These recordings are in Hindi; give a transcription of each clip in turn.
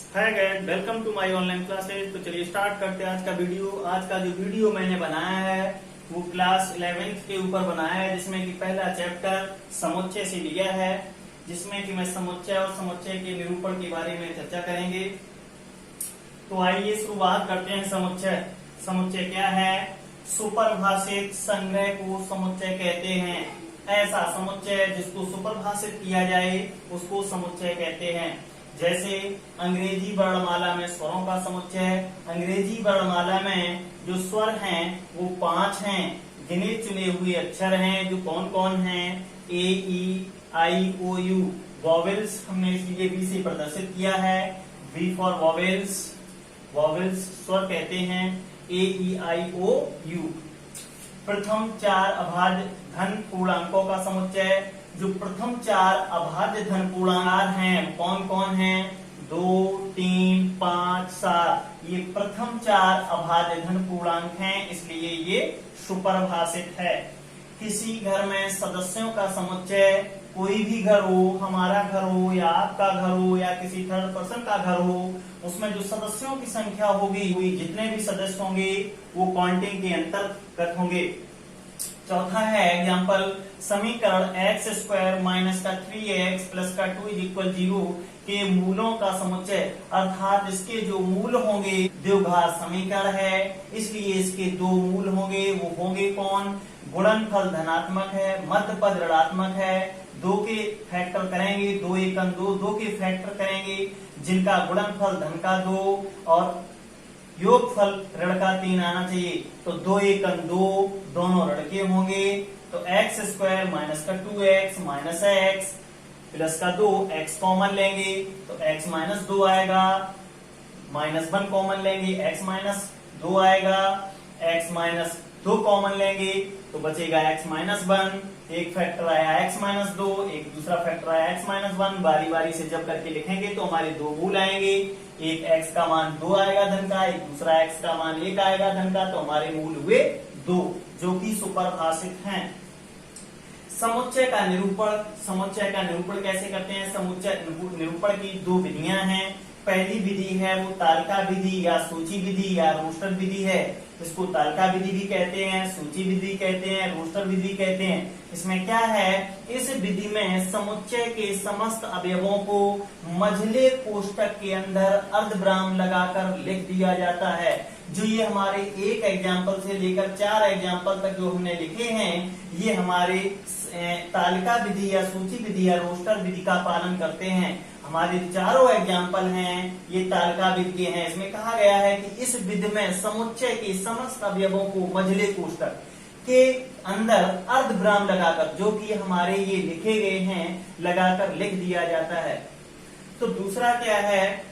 Hi guys, welcome to my online classes. तो चलिए स्टार्ट करते हैं आज का वीडियो। आज का जो वीडियो मैंने बनाया है वो क्लास 11th के ऊपर बनाया है, जिसमें कि पहला चैप्टर समुच्चय से लिया है, जिसमें कि मैं समुच्चय और समुच्चय के निरूपण के बारे में चर्चा करेंगे। तो आइए शुरुआत करते हैं। समुच्चय समुच्चय क्या है? सुपरिभाषित संग्रह को समुच्चय कहते हैं। ऐसा समुच्चय जिसको सुपरिभाषित किया जाए उसको समुच्चय कहते हैं। जैसे अंग्रेजी वर्णमाला में स्वरों का समुच्चय। अंग्रेजी वर्णमाला में जो स्वर हैं वो 5 हैं। गिने चुने हुए अक्षर हैं जो कौन कौन हैं? ए, ई, आई, ओ, यू। वॉवेल्स हमने इसलिए बी से प्रदर्शित किया है। वी फॉर वॉवेल्स, वॉवेल्स स्वर कहते हैं। ए, ई, आई, ओ, यू। प्रथम 4 अभाज्य धन पूर्णांकों का समुच्चय। जो प्रथम 4 अभाज्य धन पूर्णांक हैं कौन कौन हैं? 2, 3, 5, 7। ये प्रथम 4 अभाज्य धन पूर्णांक हैं, इसलिए ये सुपरिभाषित है। किसी घर में सदस्यों का समुच्चय, कोई भी घर हो, हमारा घर हो या आपका घर हो या किसी थर्ड पर्सन का घर हो, उसमें जो सदस्यों की संख्या होगी, जितने भी सदस्य होंगे वो काउंटिंग के अंतर्गत होंगे। चौथा है एग्जाम्पल, समीकरण x स्क्वायर माइनस का 3x प्लस का 2 इज इक्वल 0 के मूलों का समुच्चय, अर्थात इसके जो मूल होंगे द्विघात समीकरण है, इसलिए इसके 2 मूल होंगे। वो होंगे कौन? गुणनफल धनात्मक है, मध्य पद ऋणात्मक है। 2 के फैक्टर करेंगे, 2 एकम 2, 2 के फैक्टर करेंगे जिनका गुणनफल धन का 2 और योगफल ऋण का 3 आना चाहिए। तो 2 एकम 2, दोनों ऋण के होंगे। तो एक्स स्क्वायर माइनस का 2x माइनस एक्स प्लस का 2, x कॉमन लेंगे तो x माइनस 2 आएगा। माइनस 1 कॉमन लेंगे, x माइनस 2 आएगा। x माइनस 2 कॉमन लेंगे तो बचेगा x माइनस 1। एक फैक्टर आया x माइनस 2, एक दूसरा फैक्टर आया x माइनस 1। बारी बारी से जब करके लिखेंगे तो हमारे 2 मूल आएंगे। एक x का मान 2 आएगा धन का, एक दूसरा x का मान 1 आएगा धन का, तो हमारे मूल हुए 2 जो कि सुपरिभाषित हैं। समुच्चय का निरूपण, समुच्चय का निरूपण कैसे करते हैं? समुच्चय निरूपण की 2 विधियां हैं। पहली विधि है वो तालिका विधि या सूची विधि या रोस्टर विधि है। इसको तालिका विधि भी कहते हैं, सूची विधि कहते हैं, रोस्टर विधि कहते हैं। इसमें क्या है? इस विधि में समुच्चय के समस्त अवयवों को मझले कोष्टक के अंदर अर्धविराम लगाकर लिख दिया जाता है। जो ये हमारे 1 एग्जाम्पल से लेकर 4 एग्जाम्पल तक जो हमने लिखे हैं, ये हमारे तालिका विधि या सूची विधि या रोस्टर विधि का पालन करते हैं। हमारे 4 एग्जाम्पल हैं ये तालिका विधि के हैं। इसमें कहा गया है कि इस विधि में समुच्चय के समस्त अवयवों को मझले कोष्टक के अंदर अर्धविराम लगाकर, जो कि हमारे ये लिखे गए हैं, लगाकर लिख दिया जाता है। तो दूसरा क्या है?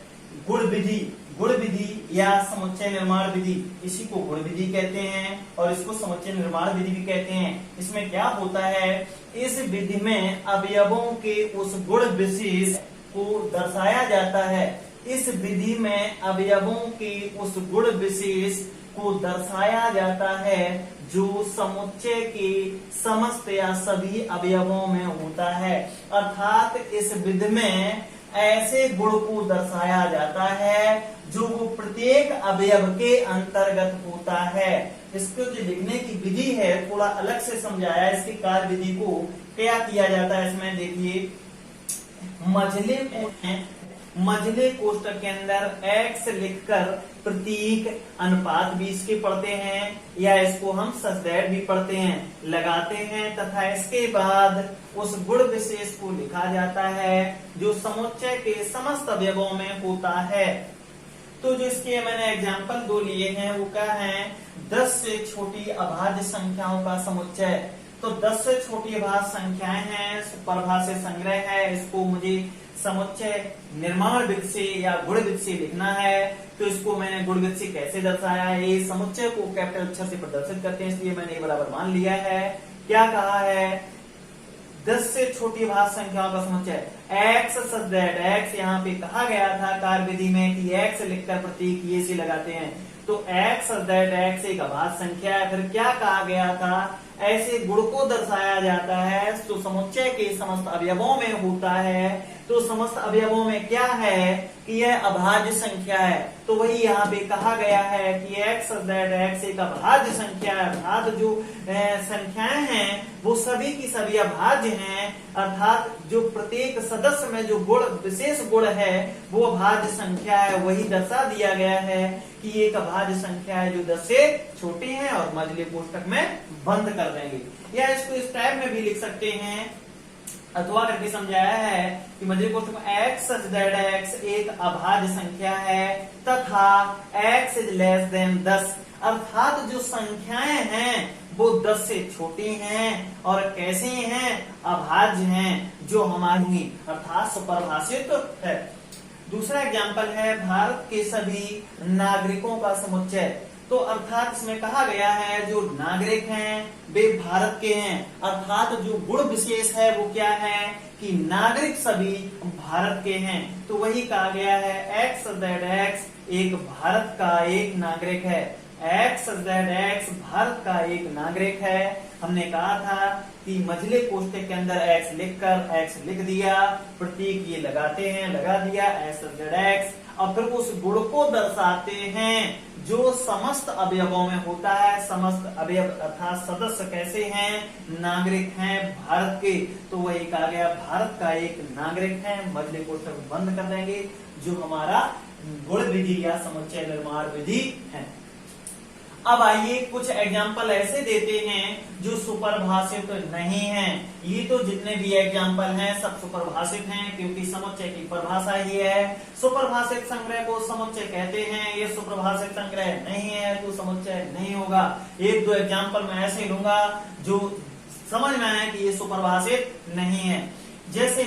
गुण विधि। गुण विधि या समुच्चय निर्माण विधि, इसी को गुण विधि कहते हैं और इसको समुच्चय निर्माण विधि भी कहते हैं। इसमें क्या होता है? इस विधि में अवयवों के उस गुण विशेष को दर्शाया जाता है। इस विधि में अवयवों के उस गुण विशेष को दर्शाया जाता है जो समुच्चय के समस्त या सभी अवयवों में होता है। अर्थात इस विधि में ऐसे गुण को दर्शाया जाता है जो वो प्रत्येक अवयव के अंतर्गत होता है। इसको जो लिखने की विधि है थोड़ा अलग से समझाया। इसकी कार्य विधि को क्या किया जाता है इसमें देखिए। मझले कोष्टक के अंदर x लिखकर प्रतीक अनुपात भी इसके पढ़ते हैं या इसको हम सचदैव भी पढ़ते हैं, लगाते हैं तथा इसके बाद उस गुण विशेष को लिखा जाता है जो समुच्चय के समस्त अवयवों में होता है। तो जो इसके मैंने एग्जाम्पल 2 लिए हैं वो क्या है? 10 से छोटी अभाज्य संख्याओं का समुच्चय। तो 10 से छोटी अभाज्य संख्याएं हैं, सुपरिभाषित संग्रह है। इसको मुझे समुच्चय निर्माण विधि से या गुण विधि से लिखना है। तो इसको मैंने गुण विधि से कैसे दर्शाया है? ये समुच्चय को कैपिटल अक्षर से प्रदर्शित करते हैं, इसलिए मैंने ये बराबर मान लिया है। क्या कहा है? 10 से छोटी भाज्य संख्याओं का समुच्चय x सच दैट x यहाँ पे कहा गया था कार्य विधि में कि x लिखकर प्रतीक ये से लगाते हैं। तो x दैट x एक अभाज्य संख्या है। फिर क्या कहा गया था, ऐसे गुण को दर्शाया जाता है तो समुच्चय के समस्त अवयवों में होता है। तो समस्त अवयवों में क्या है कि यह अभाज्य संख्या है। तो वही यहाँ पे कहा गया है कि x दैट x एक अभाज्य संख्या है, अर्थात जो संख्याएं हैं वो सभी की सभी अभाज्य हैं, अर्थात जो प्रत्येक सदस्य में जो गुण विशेष गुण है वो अभाज्य संख्या है। वही दर्शा दिया गया है कि एक अभाज्य संख्या है जो 10 से छोटी है, और मझले कोष्टक में बंद कर देंगे। या इसको इस टाइप में भी लिख सकते हैं, अथवा करके समझाया है कि मझले कोष्टक में x सच दैट x एक अभाज्य संख्या है तथा x इज लेस देन 10, अर्थात जो संख्याएं हैं वो 10 से छोटी हैं और कैसे हैं, अभाज्य हैं, जो हमारी अर्थात सुपरिभाषित है। दूसरा एग्जाम्पल है भारत के सभी नागरिकों का समुच्चय। तो अर्थात इसमें कहा गया है जो नागरिक हैं वे भारत के हैं, अर्थात जो गुण विशेष है वो क्या है कि नागरिक सभी भारत के हैं। तो वही कहा गया है x दैट x एक भारत का एक नागरिक है, x दैट x भारत का एक नागरिक है। हमने कहा था कि मझले कोष्टक के अंदर x लिखकर x लिख दिया, प्रतीक ये लगाते हैं, लगा दिया x दैट x, और फिर उस गुण को दर्शाते हैं जो समस्त अवयवों में होता है। समस्त अवयव अर्थात सदस्य कैसे हैं, नागरिक हैं भारत के। तो वही कहा गया भारत का एक नागरिक है, मझले कोष्टक बंद कर देंगे, जो हमारा गुण विधि या समुच्चय निर्माण विधि है। अब आइए कुछ एग्जाम्पल ऐसे देते हैं जो सुपरिभाषित नहीं हैं। ये तो जितने भी एग्जाम्पल हैं सब सुपरिभाषित हैं, क्योंकि समुच्चय की परिभाषा ही है। सुपरिभाषित संग्रह को समुच्चय कहते हैं, ये सुपरिभाषित संग्रह नहीं है तो समुच्चय नहीं होगा। एक दो एग्जाम्पल मैं ऐसे लूंगा जो समझ में आए कि ये सुपरिभाषित नहीं है। जैसे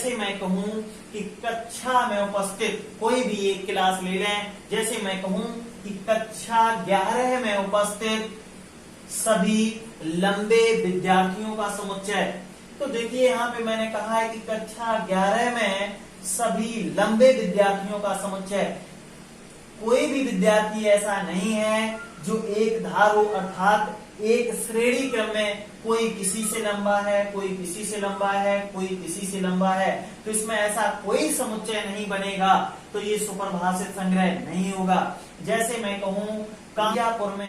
मैं कहूं कि कक्षा में उपस्थित, कोई भी एक क्लास ले लें, जैसे मैं कहूं कि कक्षा 11 में उपस्थित सभी लंबे विद्यार्थियों का समुच्चय। तो देखिए यहाँ पे मैंने कहा है कि कक्षा 11 में सभी लंबे विद्यार्थियों का समुच्चय। कोई भी विद्यार्थी ऐसा नहीं है जो एक धार हो, अर्थात एक श्रेणी क्रम में कोई किसी से लंबा है, कोई किसी से लंबा है, कोई किसी से लंबा है। तो इसमें ऐसा कोई समुच्चय नहीं बनेगा, तो ये सुपरिभाषित संग्रह नहीं होगा। जैसे मैं कहूं कामयापुर में